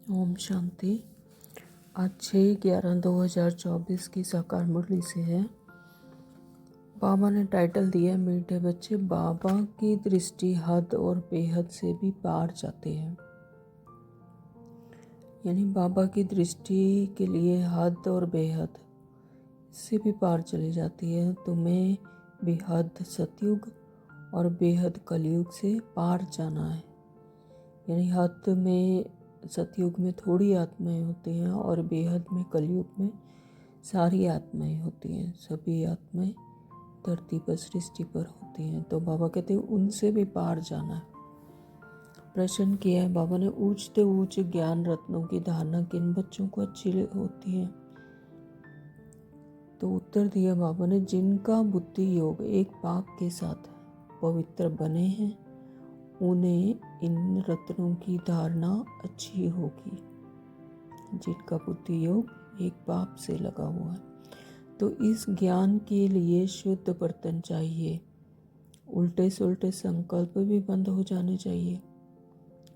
ओम शांति। आज 6/11/2024 की साकार मुरली से है। बाबा ने टाइटल दिया, मीठे बच्चे बाबा की दृष्टि हद और बेहद से भी पार जाते हैं। यानी बाबा की दृष्टि के लिए हद और बेहद से भी पार चली जाती है। तुम्हें बेहद सतयुग और बेहद कलयुग से पार जाना है। यानी हद में सतयुग में थोड़ी आत्माएं होती हैं और बेहद में कलयुग में सारी आत्माएं होती हैं। सभी आत्माएं धरती पर सृष्टि पर होती हैं। तो बाबा कहते हैं उनसे भी पार जाना है। प्रश्न किया है बाबा ने, ऊंचते ऊंच ज्ञान रत्नों की धारणा किन बच्चों को अच्छी होती है? तो उत्तर दिया बाबा ने, जिनका बुद्धि योग एक पाक के साथ पवित्र बने हैं उन्हें इन रत्नों की धारणा अच्छी होगी। जिनका बुद्धि योग एक पाप से लगा हुआ है। तो इस ज्ञान के लिए शुद्ध बर्तन चाहिए। उल्टे सुल्टे संकल्प भी बंद हो जाने चाहिए।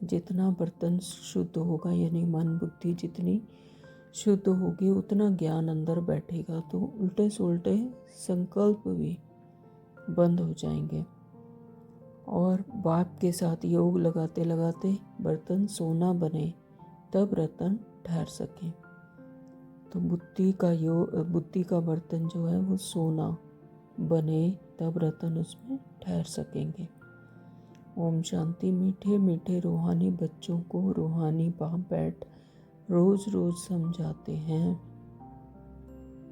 जितना बर्तन शुद्ध होगा, यानी मन बुद्धि जितनी शुद्ध होगी उतना ज्ञान अंदर बैठेगा। तो उल्टे सुल्टे संकल्प भी बंद हो जाएंगे और बाप के साथ योग लगाते लगाते बर्तन सोना बने, तब रतन ठहर सके। तो बुद्धि का बर्तन जो है वो सोना बने, तब रतन उसमें ठहर सकेंगे। ओम शांति। मीठे मीठे रूहानी बच्चों को रूहानी बाप बैठ रोज रोज समझाते हैं।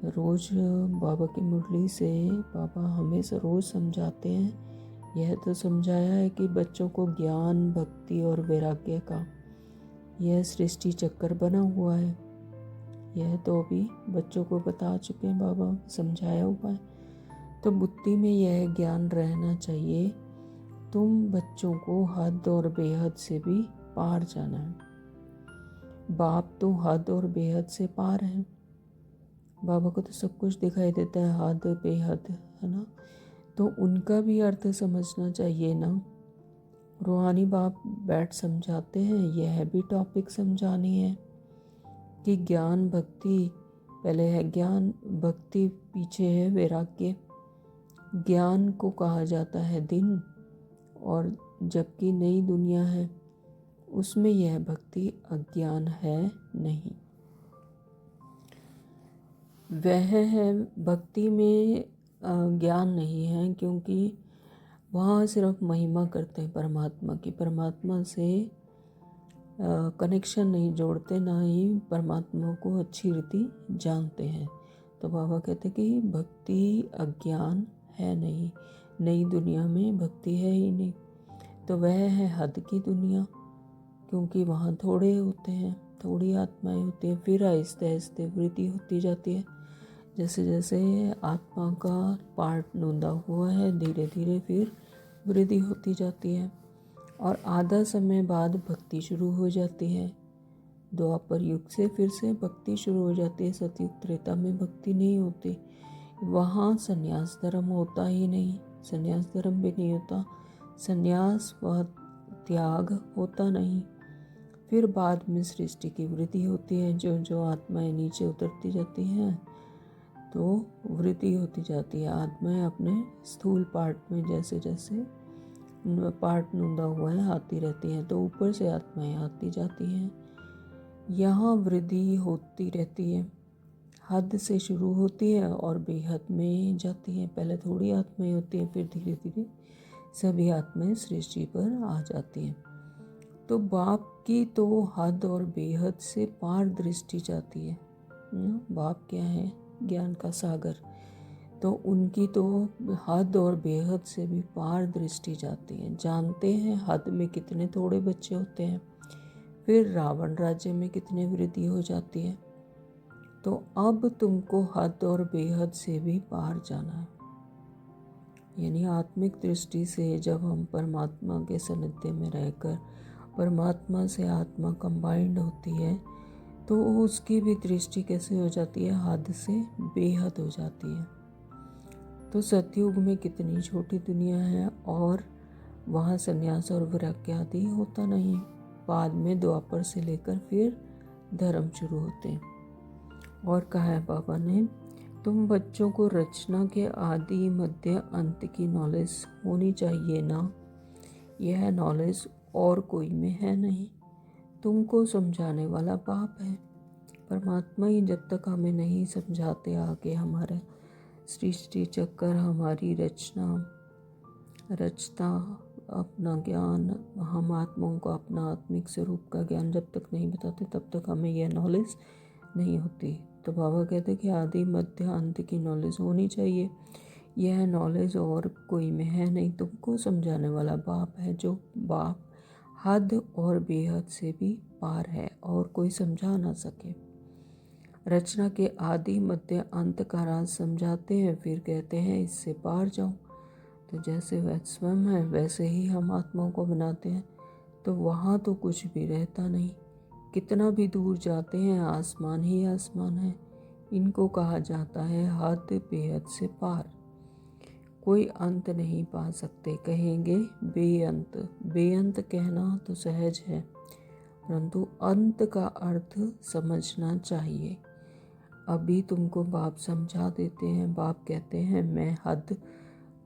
रोज बाबा की मुरली से बाबा हमें रोज समझाते हैं। यह तो समझाया है कि बच्चों को ज्ञान भक्ति और वैराग्य का यह सृष्टि चक्कर बना हुआ है। यह तो अभी बच्चों को बता चुके हैं, बाबा समझाया हुआ है। तो बुद्धि में यह ज्ञान रहना चाहिए, तुम बच्चों को हद और बेहद से भी पार जाना है। बाप तो हद और बेहद से पार है। बाबा को तो सब कुछ दिखाई देता है, हद बेहद, है ना। तो उनका भी अर्थ समझना चाहिए ना। रूहानी बाप बैठ समझाते हैं, यह भी टॉपिक समझानी है कि ज्ञान भक्ति पहले है, ज्ञान भक्ति पीछे है वैराग्य। ज्ञान को कहा जाता है दिन, और जबकि नई दुनिया है उसमें यह भक्ति अज्ञान है नहीं। वह है भक्ति में ज्ञान नहीं है, क्योंकि वहाँ सिर्फ महिमा करते हैं परमात्मा की। परमात्मा से कनेक्शन नहीं जोड़ते, ना ही परमात्मा को अच्छी रीति जानते हैं। तो बाबा कहते कि भक्ति अज्ञान है नहीं। नई दुनिया में भक्ति है ही नहीं। तो वह है हद की दुनिया, क्योंकि वहाँ थोड़े होते हैं, थोड़ी आत्माएं होती हैं। फिर आहिस्ते आहिस्ते वृद्धि होती जाती है। जैसे जैसे आत्मा का पार्ट नूंदा हुआ है, धीरे धीरे फिर वृद्धि होती जाती है। और आधा समय बाद भक्ति शुरू हो जाती है। द्वापर युग से फिर से भक्ति शुरू हो जाती है। सतयुग त्रेता में भक्ति नहीं होती। वहाँ संन्यास धर्म होता ही नहीं, संन्यास धर्म भी नहीं होता, संन्यास व त्याग होता नहीं। फिर बाद में सृष्टि की वृद्धि होती है। जो जो आत्माएं नीचे उतरती जाती हैं तो वृद्धि होती जाती है। आत्माएं अपने स्थूल पार्ट में जैसे जैसे पार्ट नूंदा हुआ है आती रहती हैं, तो ऊपर से आत्माएं आती जाती हैं। यहाँ वृद्धि होती रहती है। हद से शुरू होती है और बेहद में जाती है। पहले थोड़ी आत्माएं होती हैं, फिर धीरे धीरे सभी आत्माएं सृष्टि पर आ जाती हैं। तो बाप की तो हद और बेहद से पार दृष्टि जाती है। बाप क्या है? ज्ञान का सागर। तो उनकी तो हद और बेहद से भी पार दृष्टि जाती है। जानते हैं हद में कितने थोड़े बच्चे होते हैं, फिर रावण राज्य में कितने वृद्धि हो जाती है। तो अब तुमको हद और बेहद से भी पार जाना है। यानी आत्मिक दृष्टि से जब हम परमात्मा के सानिध्य में रहकर परमात्मा से आत्मा कंबाइंड होती है, तो उसकी भी दृष्टि कैसे हो जाती है? हद से बेहद हो जाती है। तो सतयुग में कितनी छोटी दुनिया है और वहाँ संन्यास और वैराग्य आदि होता नहीं। बाद में द्वापर से लेकर फिर धर्म शुरू होते हैं। और कहा है बाबा ने, तुम बच्चों को रचना के आदि मध्य अंत की नॉलेज होनी चाहिए ना। यह नॉलेज और कोई में है नहीं, तुमको समझाने वाला बाप है। परमात्मा ही जब तक हमें नहीं समझाते आगे हमारा सृष्टि चक्कर, हमारी रचता, अपना ज्ञान, हम आत्माओं को अपना आत्मिक स्वरूप का ज्ञान जब तक नहीं बताते तब तक हमें यह नॉलेज नहीं होती। तो बाबा कहते कि आदि मध्य अंत की नॉलेज होनी चाहिए। यह नॉलेज और कोई में है नहीं, तुमको समझाने वाला बाप है, जो बाप हद और बेहद से भी पार है और कोई समझा ना सके। रचना के आदि मध्य अंत का राज समझाते हैं, फिर कहते हैं इससे पार जाओ। तो जैसे वह स्वयं है वैसे ही हम आत्माओं को बनाते हैं, तो वहाँ तो कुछ भी रहता नहीं। कितना भी दूर जाते हैं आसमान ही आसमान है। इनको कहा जाता है हद बेहद से पार। कोई अंत नहीं पा सकते, कहेंगे बेअंत। बेअंत कहना तो सहज है, परंतु अंत का अर्थ समझना चाहिए। अभी तुमको बाप समझा देते हैं। बाप कहते हैं मैं हद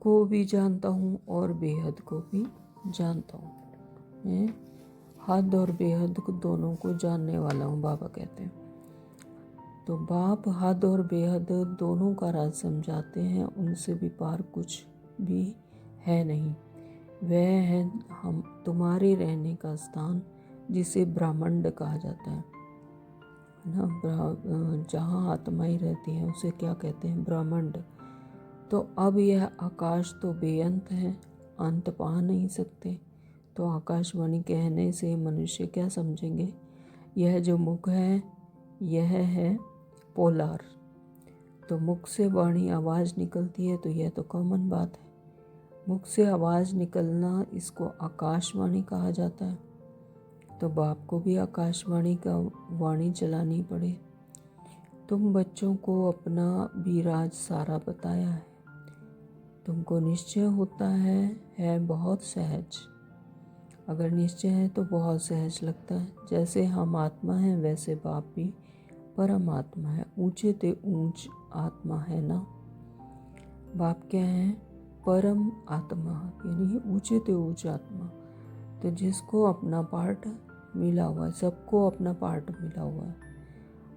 को भी जानता हूँ और बेहद को भी जानता हूँ। मैं हद और बेहद को दोनों को जानने वाला हूँ, बाबा कहते हैं। तो बाप हद और बेहद दोनों का राज समझाते हैं। उनसे भी पार कुछ भी है नहीं। वह है हम तुम्हारे रहने का स्थान, जिसे ब्रह्मांड कहा जाता है ना। जहाँ आत्माएं रहती हैं उसे क्या कहते हैं? ब्रह्मांड। तो अब यह आकाश तो बेअंत है, अंत पा नहीं सकते। तो आकाशवाणी कहने से मनुष्य क्या समझेंगे? यह जो मुख है यह है पोलार। तो मुख से वाणी आवाज़ निकलती है, तो यह तो कॉमन बात है। मुख से आवाज़ निकलना, इसको आकाशवाणी कहा जाता है। तो बाप को भी आकाशवाणी का वाणी चलानी पड़े। तुम बच्चों को अपना भी राज सारा बताया है। तुमको निश्चय होता है बहुत सहज। अगर निश्चय है तो बहुत सहज लगता है। जैसे हम आत्मा हैं वैसे बाप भी परमात्मा है, ऊंचे ते ऊंच आत्मा है ना। बाप क्या है? परम आत्मा, यानी ऊंचे ते ऊंच आत्मा। तो जिसको अपना पार्ट मिला हुआ है, सबको अपना पार्ट मिला हुआ है।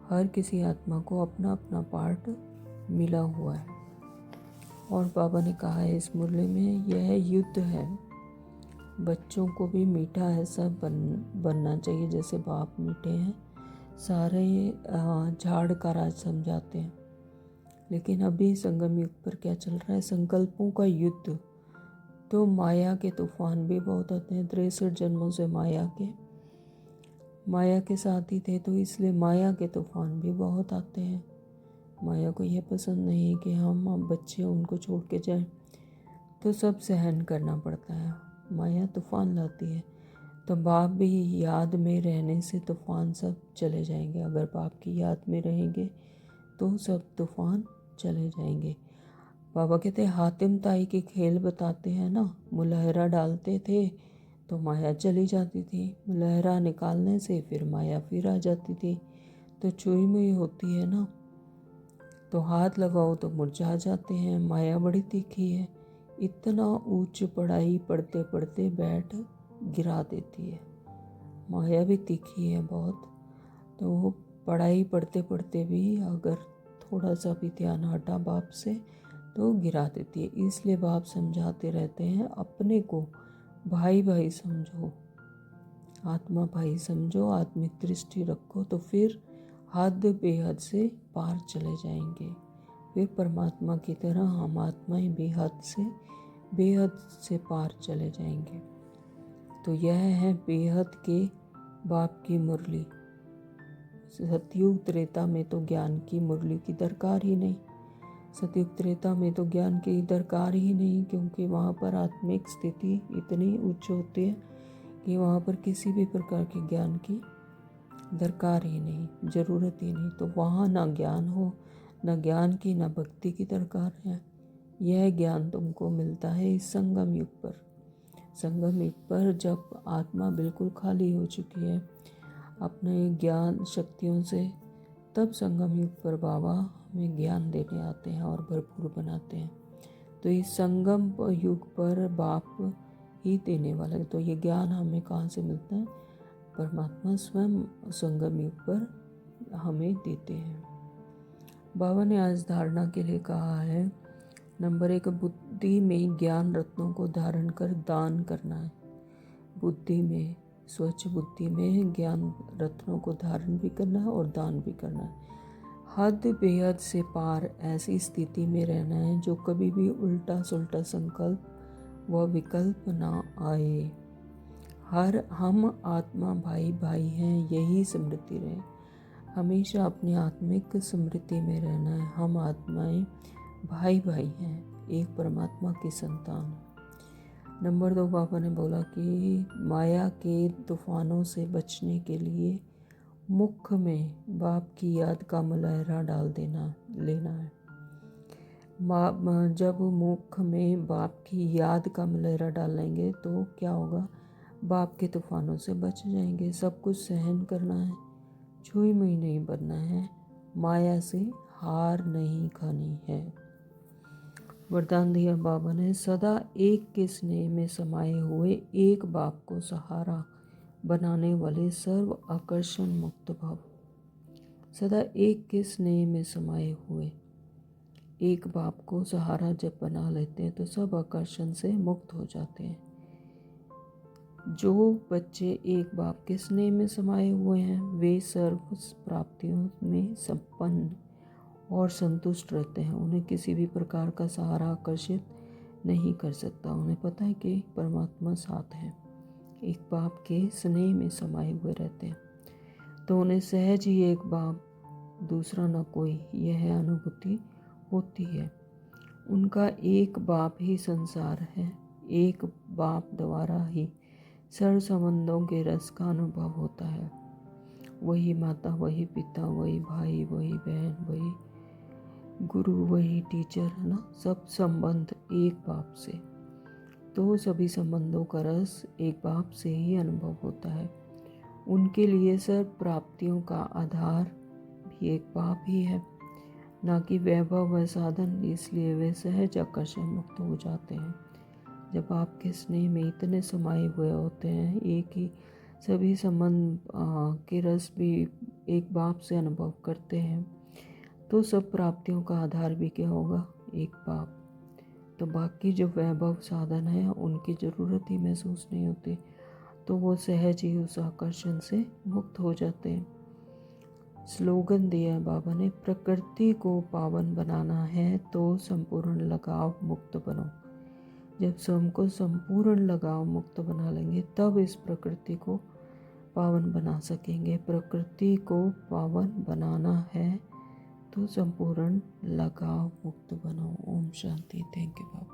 हर किसी आत्मा को अपना अपना पार्ट मिला हुआ है। और बाबा ने कहा है इस मुरली में, यह युद्ध है। बच्चों को भी मीठा ऐसा बनना चाहिए जैसे बाप मीठे हैं। सारे झाड़ का राज समझाते हैं। लेकिन अभी संगम युग पर क्या चल रहा है? संकल्पों का युद्ध। तो माया के तूफान भी बहुत आते हैं। 63 जन्मों से माया के साथ ही थे, तो इसलिए माया के तूफान भी बहुत आते हैं। माया को यह पसंद नहीं है कि हम बच्चे उनको छोड़ के जाएं, तो सब सहन करना पड़ता है। माया तूफान लाती है। तो बाप भी याद में रहने से तूफान सब चले जाएंगे। अगर बाप की याद में रहेंगे तो सब तूफान चले जाएंगे। बाबा कहते हातिम ताई के खेल बताते हैं ना। मुलहरा डालते थे तो माया चली जाती थी, मुलहरा निकालने से फिर माया फिर आ जाती थी। तो चुई मुई होती है ना, तो हाथ लगाओ तो मुरझा जाते हैं। माया बड़ी तीखी है, इतना ऊंच पढ़ाई पढ़ते पढ़ते बैठ गिरा देती है। माया भी तीखी है बहुत। तो पढ़ाई पढ़ते पढ़ते भी अगर थोड़ा सा भी ध्यान हटा बाप से तो गिरा देती है। इसलिए बाप समझाते रहते हैं, अपने को भाई भाई समझो, आत्मा भाई समझो, आत्मिक दृष्टि रखो, तो फिर हद बेहद से पार चले जाएंगे। फिर परमात्मा की तरह हम आत्माएं बेहद से पार चले जाएंगे। तो यह है बेहद के बाप की मुरली। सतयुग त्रेता में तो ज्ञान की मुरली की दरकार ही नहीं। सतयुग त्रेता में तो ज्ञान की दरकार ही नहीं, क्योंकि वहाँ पर आत्मिक स्थिति इतनी उच्च होती है कि वहाँ पर किसी भी प्रकार के ज्ञान की दरकार ही नहीं, ज़रूरत ही नहीं। तो वहाँ ना ज्ञान हो, ना ज्ञान की ना भक्ति की दरकार है। यह ज्ञान तुमको मिलता है इस संगम युग पर। संगम युग पर जब आत्मा बिल्कुल खाली हो चुकी है अपने ज्ञान शक्तियों से, तब संगम युग पर बाबा हमें ज्ञान देने आते हैं और भरपूर बनाते हैं। तो इस संगम युग पर बाप ही देने वाला है। तो ये ज्ञान हमें कहाँ से मिलता है? परमात्मा स्वयं संगम युग पर हमें देते हैं। बाबा ने आज धारणा के लिए कहा है, नंबर 1, बुद्धि में ज्ञान रत्नों को धारण कर दान करना है। बुद्धि में, स्वच्छ बुद्धि में ज्ञान रत्नों को धारण भी करना है और दान भी करना है। हद बेहद से पार ऐसी स्थिति में रहना है जो कभी भी उल्टा सुल्टा संकल्प व विकल्प ना आए। हम आत्मा भाई भाई हैं, यही स्मृति रहे। हमेशा अपनी आत्मिक स्मृति में रहना है। हम आत्माएं भाई भाई हैं, एक परमात्मा की संतान। नंबर 2, बाबा ने बोला कि माया के तूफानों से बचने के लिए मुख में बाप की याद का मुलहरा डाल लेना है। जब मुख में बाप की याद का मुलहरा डाल लेंगे तो क्या होगा? बाप के तूफानों से बच जाएंगे। सब कुछ सहन करना है, छुई मुई नहीं बनना है, माया से हार नहीं खानी है। वरदान दिया बाबा ने, सदा एक के स्नेह में समाये हुए एक बाप को सहारा बनाने वाले सर्व आकर्षण मुक्त भाव। सदा एक के स्नेह में समाये हुए एक बाप को सहारा जब बना लेते हैं तो सब आकर्षण से मुक्त हो जाते हैं। जो बच्चे एक बाप के स्नेह में समाये हुए हैं वे सर्व प्राप्तियों में संपन्न और संतुष्ट रहते हैं। उन्हें किसी भी प्रकार का सहारा आकर्षित नहीं कर सकता। उन्हें पता है कि परमात्मा साथ है, एक बाप के स्नेह में समाये हुए रहते हैं। तो उन्हें सहज ही एक बाप दूसरा न कोई, यह अनुभूति होती है। उनका एक बाप ही संसार है, एक बाप द्वारा ही सर्व संबंधों के रस का अनुभव होता है। वही माता, वही पिता, वही भाई, वही बहन, वही गुरु, वही टीचर, है ना। सब संबंध एक बाप से। तो सभी संबंधों का रस एक बाप से ही अनुभव होता है। उनके लिए सर्व प्राप्तियों का आधार भी एक बाप ही है, ना कि वैभव व साधन। इसलिए वे सहज आकर्षण मुक्त हो जाते हैं। जब आपके स्नेह में इतने समाये हुए होते हैं, एक ही सभी संबंध के रस भी एक बाप से अनुभव करते हैं, तो सब प्राप्तियों का आधार भी क्या होगा? एक बाप। तो बाकी जो वैभव साधन है उनकी ज़रूरत ही महसूस नहीं होती, तो वो सहज ही उस आकर्षण से मुक्त हो जाते हैं। स्लोगन दिया बाबा ने, प्रकृति को पावन बनाना है तो संपूर्ण लगाव मुक्त बनो। जब स्वयं को संपूर्ण लगाव मुक्त बना लेंगे तब इस प्रकृति को पावन बना सकेंगे। प्रकृति को पावन बनाना है तो संपूर्ण लगाव मुक्त बनो। ओम शांति। Thank you Baba.